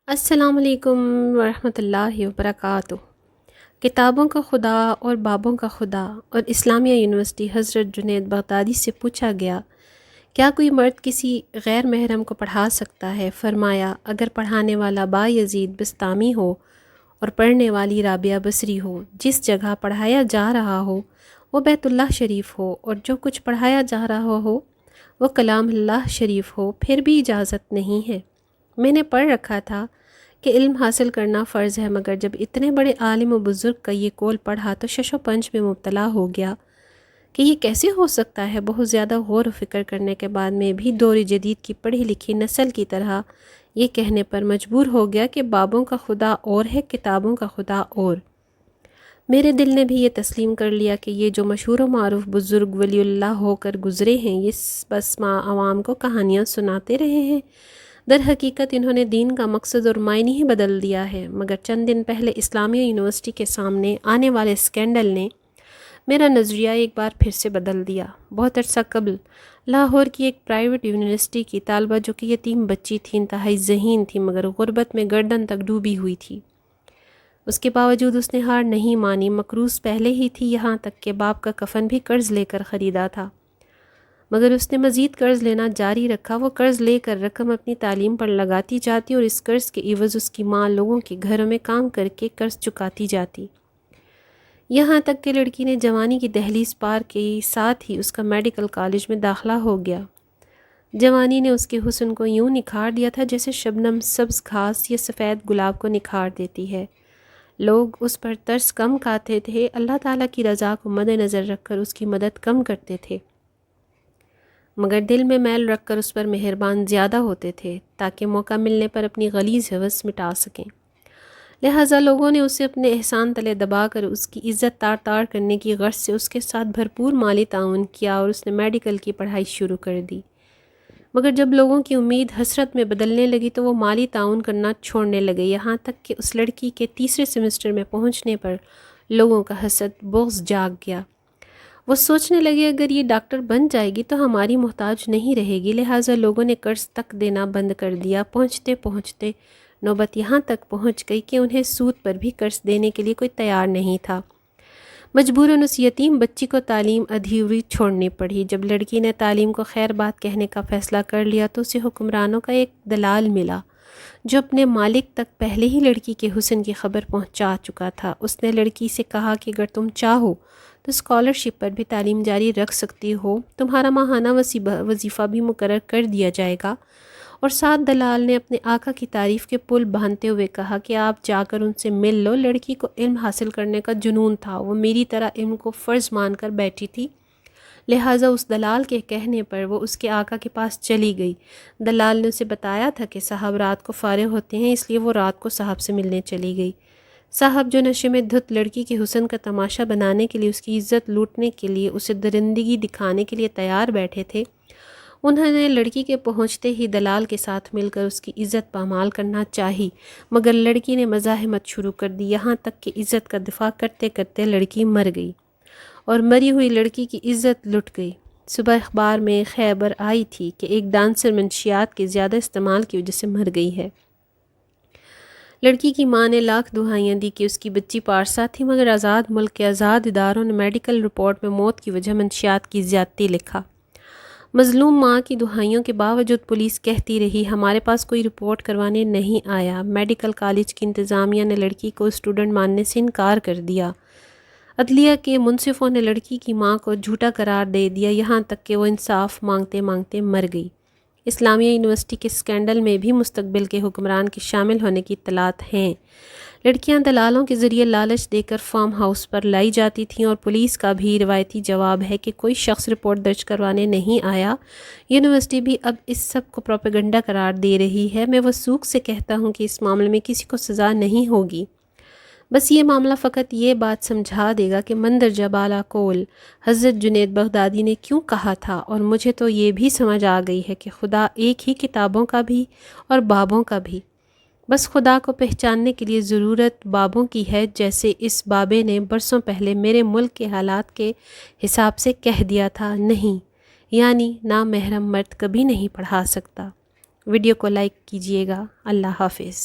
السلام علیکم ورحمۃ اللہ وبرکاتہ۔ کتابوں کا خدا اور بابوں کا خدا اور اسلامیہ یونیورسٹی حضرت جنید بغدادی سے پوچھا گیا، کیا کوئی مرد کسی غیر محرم کو پڑھا سکتا ہے؟ فرمایا، اگر پڑھانے والا با یزید بستامی ہو اور پڑھنے والی رابعہ بصری ہو، جس جگہ پڑھایا جا رہا ہو وہ بیت اللہ شریف ہو اور جو کچھ پڑھایا جا رہا ہو وہ کلام اللہ شریف ہو، پھر بھی اجازت نہیں ہے۔ میں نے پڑھ رکھا تھا کہ علم حاصل کرنا فرض ہے، مگر جب اتنے بڑے عالم و بزرگ کا یہ قول پڑھا تو شش و پنج میں مبتلا ہو گیا کہ یہ کیسے ہو سکتا ہے۔ بہت زیادہ غور و فکر کرنے کے بعد میں بھی دور جدید کی پڑھی لکھی نسل کی طرح یہ کہنے پر مجبور ہو گیا کہ بابوں کا خدا اور ہے، کتابوں کا خدا اور۔ میرے دل نے بھی یہ تسلیم کر لیا کہ یہ جو مشہور و معروف بزرگ ولی اللہ ہو کر گزرے ہیں، یہ بس عوام کو کہانیاں سناتے رہے ہیں۔ در حقیقت انہوں نے دین کا مقصد اور معنی ہی بدل دیا ہے۔ مگر چند دن پہلے اسلامیہ یونیورسٹی کے سامنے آنے والے اسکینڈل نے میرا نظریہ ایک بار پھر سے بدل دیا۔ بہت عرصہ قبل لاہور کی ایک پرائیویٹ یونیورسٹی کی طالبہ، جو کہ یتیم بچی تھی، انتہائی ذہین تھی مگر غربت میں گردن تک ڈوبی ہوئی تھی، اس کے باوجود اس نے ہار نہیں مانی۔ مقروض پہلے ہی تھی، یہاں تک کہ باپ کا کفن بھی قرض لے کر خریدا تھا، مگر اس نے مزید قرض لینا جاری رکھا۔ وہ قرض لے کر رقم اپنی تعلیم پر لگاتی جاتی اور اس قرض کے عوض اس کی ماں لوگوں کے گھروں میں کام کر کے قرض چکاتی جاتی، یہاں تک کہ لڑکی نے جوانی کی دہلیز پار کے ساتھ ہی اس کا میڈیکل کالج میں داخلہ ہو گیا۔ جوانی نے اس کے حسن کو یوں نکھار دیا تھا جیسے شبنم سبز گھاس یا سفید گلاب کو نکھار دیتی ہے۔ لوگ اس پر ترس کم کھاتے تھے، اللہ تعالیٰ کی رضا کو مد نظر رکھ کر اس کی مدد کم کرتے تھے، مگر دل میں میل رکھ کر اس پر مہربان زیادہ ہوتے تھے تاکہ موقع ملنے پر اپنی غلیظ ہوس مٹا سکیں۔ لہٰذا لوگوں نے اسے اپنے احسان تلے دبا کر اس کی عزت تار تار کرنے کی غرض سے اس کے ساتھ بھرپور مالی تعاون کیا اور اس نے میڈیکل کی پڑھائی شروع کر دی۔ مگر جب لوگوں کی امید حسرت میں بدلنے لگی تو وہ مالی تعاون کرنا چھوڑنے لگے، یہاں تک کہ اس لڑکی کے تیسرے سیمسٹر میں پہنچنے پر لوگوں کا حسد بغض جاگ گیا۔ وہ سوچنے لگے اگر یہ ڈاکٹر بن جائے گی تو ہماری محتاج نہیں رہے گی، لہٰذا لوگوں نے قرض تک دینا بند کر دیا۔ پہنچتے پہنچتے نوبت یہاں تک پہنچ گئی کہ انہیں سود پر بھی قرض دینے کے لیے کوئی تیار نہیں تھا۔ مجبوراً اس یتیم بچی کو تعلیم ادھوری چھوڑنی پڑی۔ جب لڑکی نے تعلیم کو خیر بات کہنے کا فیصلہ کر لیا تو اسے حکمرانوں کا ایک دلال ملا جو اپنے مالک تک پہلے ہی لڑکی کے حسن کی خبر پہنچا چکا تھا۔ اس نے لڑکی سے کہا کہ اگر تم چاہو تو اسکالرشپ پر بھی تعلیم جاری رکھ سکتی ہو، تمہارا ماہانہ وظیفہ بھی مقرر کر دیا جائے گا۔ اور ساتھ دلال نے اپنے آقا کی تعریف کے پل باندھتے ہوئے کہا کہ آپ جا کر ان سے مل لو۔ لڑکی کو علم حاصل کرنے کا جنون تھا، وہ میری طرح علم کو فرض مان کر بیٹھی تھی، لہٰذا اس دلال کے کہنے پر وہ اس کے آقا کے پاس چلی گئی۔ دلال نے اسے بتایا تھا کہ صاحب رات کو فارغ ہوتے ہیں، اس لیے وہ رات کو صاحب سے ملنے چلی گئی۔ صاحب جو نشے میں دھت لڑکی کے حسن کا تماشا بنانے کے لیے، اس کی عزت لوٹنے کے لیے، اسے درندگی دکھانے کے لیے تیار بیٹھے تھے، انہوں نے لڑکی کے پہنچتے ہی دلال کے ساتھ مل کر اس کی عزت پامال کرنا چاہی، مگر لڑکی نے مزاحمت شروع کر دی، یہاں تک کہ عزت کا دفاع کرتے کرتے لڑکی مر گئی اور مری ہوئی لڑکی کی عزت لٹ گئی۔ صبح اخبار میں خبر آئی تھی کہ ایک ڈانسر منشیات کے زیادہ استعمال کی وجہ سے مر گئی ہے۔ لڑکی کی ماں نے لاکھ دعائیاں دی کہ اس کی بچی پارسا تھی، مگر آزاد ملک کے آزاد اداروں نے میڈیکل رپورٹ میں موت کی وجہ منشیات کی زیادتی لکھا۔ مظلوم ماں کی دعائیوں کے باوجود پولیس کہتی رہی ہمارے پاس کوئی رپورٹ کروانے نہیں آیا۔ میڈیکل کالج کی انتظامیہ نے لڑکی کو اسٹوڈنٹ ماننے سے انکار کر دیا۔ عدلیہ کے منصفوں نے لڑکی کی ماں کو جھوٹا قرار دے دیا، یہاں تک کہ وہ انصاف مانگتے مانگتے مر گئی۔ اسلامیہ یونیورسٹی کے اسکینڈل میں بھی مستقبل کے حکمران کے شامل ہونے کی اطلاعات ہیں۔ لڑکیاں دلالوں کے ذریعے لالچ دے کر فارم ہاؤس پر لائی جاتی تھیں اور پولیس کا بھی روایتی جواب ہے کہ کوئی شخص رپورٹ درج کروانے نہیں آیا۔ یونیورسٹی بھی اب اس سب کو پروپیگنڈا قرار دے رہی ہے۔ میں وثوق سے کہتا ہوں کہ اس معاملے میں کسی کو سزا نہیں ہوگی، بس یہ معاملہ فقط یہ بات سمجھا دے گا کہ مندرجہ بالا قول حضرت جنید بغدادی نے کیوں کہا تھا، اور مجھے تو یہ بھی سمجھ آ گئی ہے کہ خدا ایک ہی کتابوں کا بھی اور بابوں کا بھی، بس خدا کو پہچاننے کے لیے ضرورت بابوں کی ہے، جیسے اس بابے نے برسوں پہلے میرے ملک کے حالات کے حساب سے کہہ دیا تھا، نہیں، یعنی نامحرم مرد کبھی نہیں پڑھا سکتا۔ ویڈیو کو لائک کیجیے گا۔ اللہ حافظ۔